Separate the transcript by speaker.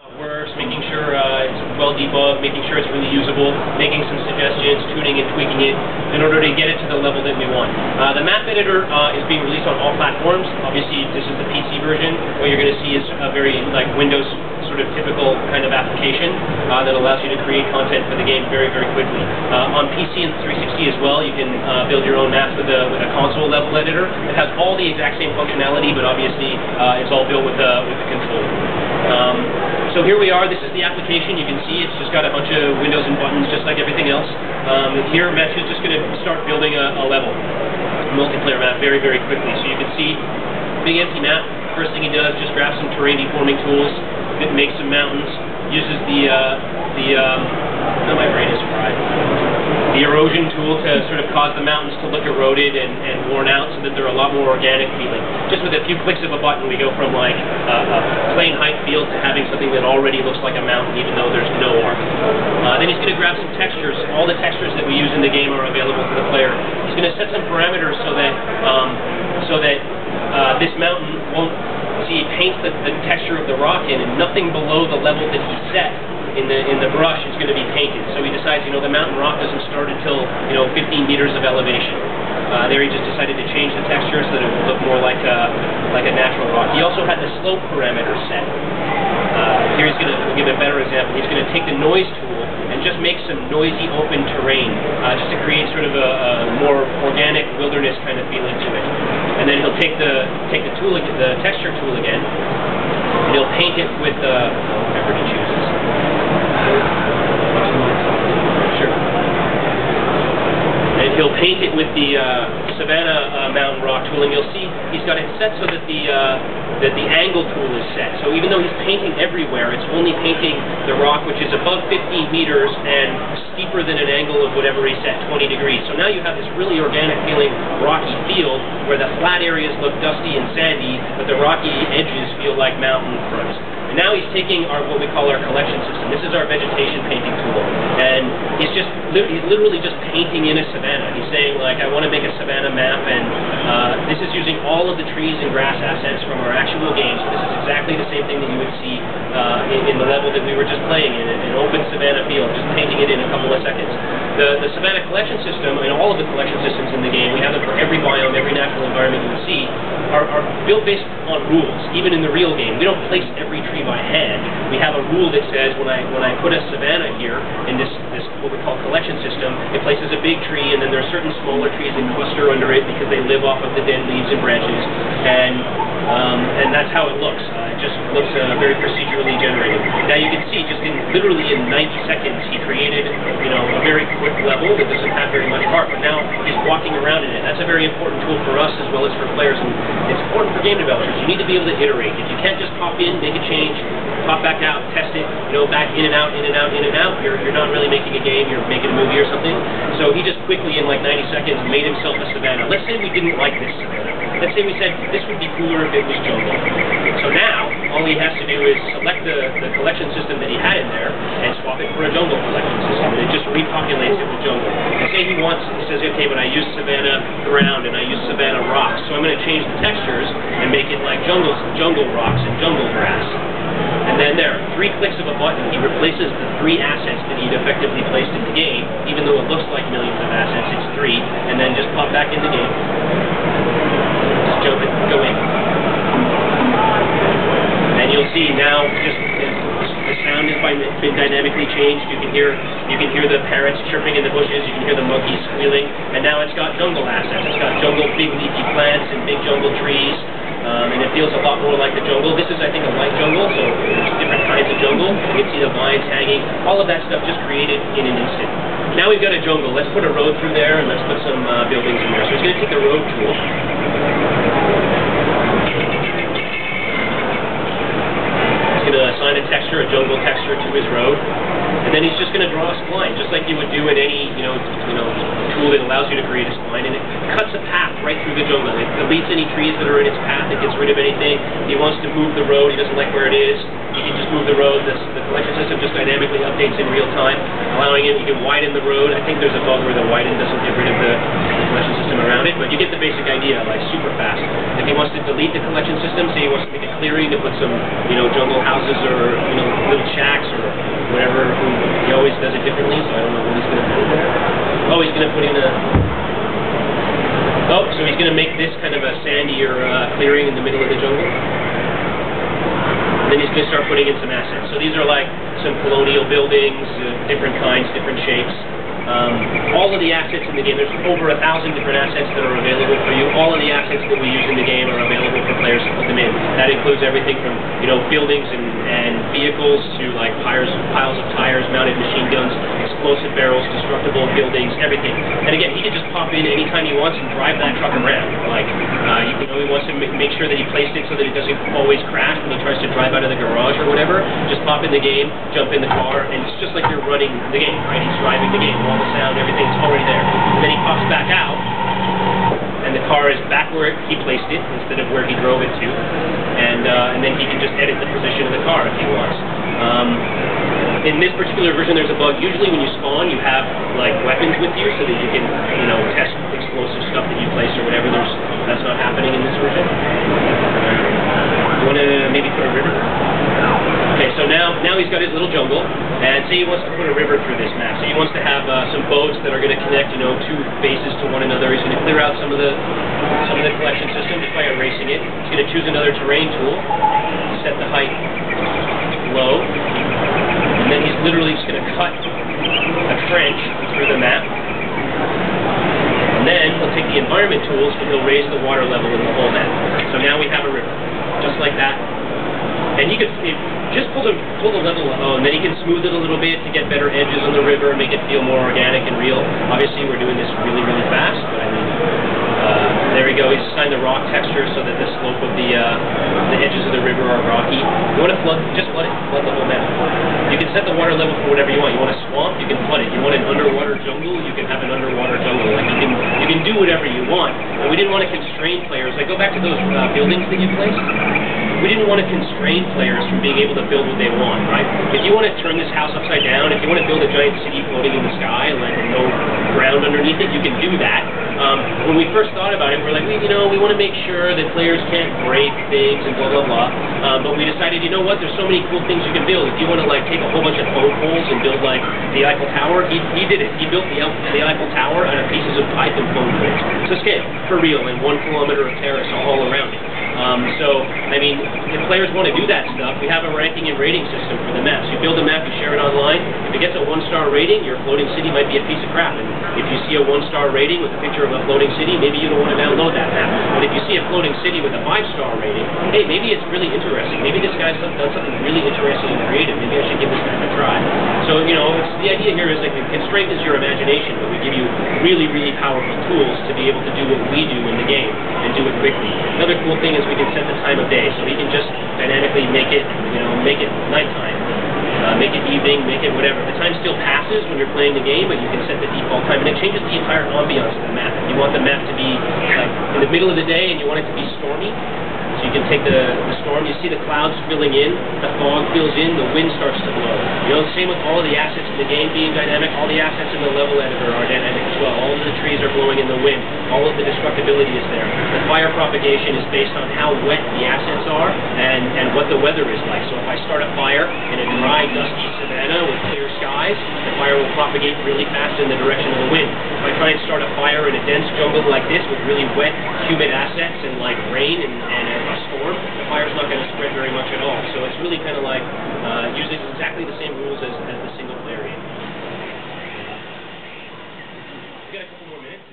Speaker 1: We're making sure it's well debugged, making sure it's really usable, making some suggestions, tuning and tweaking it in order to get it to the level that we want. The map editor is being released on all platforms. Obviously, this is the PC version. What you're going to see is a very Windows sort of typical kind of application that allows you to create content for the game very, very quickly. On PC and 360 as well, you can build your own maps with a console level editor. It has all the exact same functionality, but obviously it's all built with the controller. So here we are. This is the application. You can see it's just got a bunch of windows and buttons, just like everything else. Here, Mesh is just going to start building a level, a multiplayer map, very, very quickly. So you can see, big empty map. First thing he does, just grab some terrain deforming tools, make some mountains, uses my brain is fried. The erosion tool to sort of cause the mountains to look eroded and worn out so that they're a lot more organic feeling. Just with a few clicks of a button, we go from like a plain height field to having something that already looks like a mountain even though there's no arc. Then he's going to grab some textures. All the textures that we use in the game are available to the player. He's going to set some parameters so that this mountain won't paint the texture of the rock in, and nothing below the level that he set in the brush is going to be painted. So he decides, the mountain rock doesn't start until 15 meters of elevation. There he just decided to change the texture so that it would look more like a natural rock. He also had the slope parameters set. Here he's going to give a better example. He's going to take the noise tool and just make some noisy open terrain, just to create sort of a more organic wilderness kind of feeling to it. And then he'll take the tool, the texture tool again, and he'll paint it with whatever he chooses. Sure. And he'll paint it with the Savannah mountain rock tool, and you'll see he's got it set so that the angle tool is set. So even though he's painting everywhere, it's only painting the rock which is above 15 meters and steeper than an angle of whatever he set, 20 degrees. So now you have this really organic feeling rocky field where the flat areas look dusty and sandy, but the rocky edges feel like mountain fronts. And now he's taking what we call our collection system. This is our vegetation painting tool. And he's literally just painting in a savanna. He's saying, I want to make a savanna map, and this is using all of the trees and grass assets from our actual game. So this is exactly the same thing that you would see in the level that we were just playing in, an open savanna field, just painting it in a couple of seconds. The savanna collection system, and all of the collection systems in the game, we have them for every biome, every natural environment you would see, are built based on rules. Even in the real game, we don't place every tree by hand. We have a rule that says when I put a savanna here in this what we call collection system, it places a big tree, and then there are certain smaller trees that cluster under it because they live off of the dead leaves and branches, and that's how it looks. It just looks very procedurally generated. Now you can see, just literally in 90 seconds, he created a very quick level that doesn't have very much art, but now he's walking around in it. That's a very important tool for us as well as for players, and it's important for game developers. You need to be able to iterate. If you can't just pop in, make a change, pop back out, test it, back in and out, in and out, in and out, you're not really making a game, you're making a movie or something. So he just quickly, in 90 seconds, made himself a savanna. Let's say we didn't like this savanna. Let's say we said, this would be cooler if it was jungle. So now, all he has to do is select the collection system that he had in there and swap it for a jungle collection system, and it just repopulates it with jungle. And say he says, okay, but I use savanna ground and I use savanna rocks, so I'm going to change the textures and make it like jungle rocks and jungle grass. And then there, 3 clicks of a button, he replaces the 3 assets that he'd effectively placed in the game, even though it looks like millions of assets, it's 3, and then just pop back in the game. Just jump it, go in. And you'll see now, the sound has been dynamically changed. You can hear the parrots chirping in the bushes, you can hear the monkeys squealing, and now it's got jungle assets. It's got jungle big leafy plants and big jungle trees. And it feels a lot more like the jungle. This is, I think, a light jungle, so there's different kinds of jungle. You can see the vines hanging. All of that stuff just created in an instant. Now we've got a jungle. Let's put a road through there, and let's put some buildings in there. So he's going to take the road tool. He's going to assign a texture, a jungle texture, to his road. And then he's just going to draw a spline, just like you would do in any, tool that allows you to create a spline, and it cuts a path right through the jungle. It deletes any trees that are in its path, it gets rid of anything. He wants to move the road, he doesn't like where it is. you can just move the road. The collection system just dynamically updates in real time, allowing it, you can widen the road. I think there's a bug where the widen doesn't get rid of the collection system around it, but you get the basic idea, like super fast. If he wants to delete the collection system, say he wants to make a clearing to put some, jungle houses or, little shacks or whatever, he always does it differently, so I don't know what he's going to put in there. Oh, he's going to put in a... Oh, so he's going to make this kind of a sandier clearing in the middle of the jungle. And then he's going to start putting in some assets. So these are like some colonial buildings, different kinds, different shapes. All of the assets in the game, there's over 1,000 different assets that are available for you. All of the assets that we use in the game are available for players to put them in. That includes everything from, buildings and vehicles to like piles of tires, mounted machine guns, explosive barrels, destructible buildings, everything. And again, he can just pop in anytime he wants and drive that truck around. Like, he wants to make sure that he placed it so that it doesn't always crash when he tries to drive out of the garage or whatever. Just pop in the game, jump in the car, and it's just like you're running the game, right? He's driving the game. All the sound, everything's already there. And then he pops back out, and the car is back where he placed it instead of where he drove it to. And then he can just edit the position of the car if he wants. In this particular version, there's a bug. Usually when you spawn, you have like weapons with you so that you can, test explosive stuff that you place or whatever. That's not happening in this version. You want to maybe put a river? Okay, so now he's got his little jungle, and say he wants to put a river through this map. So he wants to have some boats that are going to connect, two bases to one another. He's going to clear out some of the collection system just by erasing it. He's going to choose another terrain tool, set the height low, and then he's literally just going to cut a trench through the map. And then he'll take the environment tools and he'll raise the water level in the whole map. So now we have a river, just like that. And he could just pull the level low, and then he can smooth it a little bit to get better edges on the river and make it feel more organic and real. Obviously, we're doing this really, really fast, but I mean, there we go. He's assigned the rock texture so that the slope of the edges of the river are rocky. You want to flood, just flood it, flood the whole map. You can set the water level for whatever you want. You want a swamp, you can flood it. You want an underwater jungle, you can have an underwater jungle. Like you can do whatever you want. And we didn't want to constrain players. Like go back to those buildings that you placed. We didn't want to constrain players from being able to build what they want, right? If you want to turn this house upside down, if you want to build a giant city floating in the sky and like no ground underneath it, you can do that. When we first thought about it, we're like, we want to make sure that players can't break things and blah, blah, blah. But we decided, you know what, there's so many cool things you can build. If you want to like take a whole bunch of phone poles and build like the Eiffel Tower, he did it. He built the Eiffel Tower out of pieces of pipe and phone poles. To scale, for real, and 1 kilometer of terrace all around it. So, I mean, if players want to do that stuff, we have a ranking and rating system for the maps. You build a map, you share it online. If it gets a 1-star rating, your floating city might be a piece of crap. And if you see a 1-star rating with a picture of a floating city, maybe you don't want to download that map. But if you see a floating city with a 5-star rating, hey, maybe it's really interesting. Maybe this guy's done something really interesting and creative. Maybe I should give this map a try. So, the idea here is like the constraint is your imagination, but we give you really, really powerful tools to be able to do what we do in the game and do it quickly. Another cool thing is we can set the time of day, so he can just dynamically make it, make it nighttime, make it evening, make it whatever. The time still passes when you're playing the game, but you can set the default time, and it changes the entire ambiance of the map. If you want the map to be like in the middle of the day and you want it to be stormy, so you can take the storm, you see the clouds filling in, the fog fills in, the wind starts to blow. Same with all of the assets in the game being dynamic, all the assets in the level editor are dynamic as well. All of the trees are blowing in the wind, all of the destructibility is there. The fire propagation is based on how wet the assets are and what the weather is like. So if I start a fire in a dry, dusty savanna with clear skies, the fire will propagate really fast in the direction of the wind. If I try and start a fire in a dense jungle like this with really wet, humid assets and like rain and a storm, the fire's not going to spread very much at all. So it's really kind of like using exactly the same rules as the single player game. We've got a couple more minutes.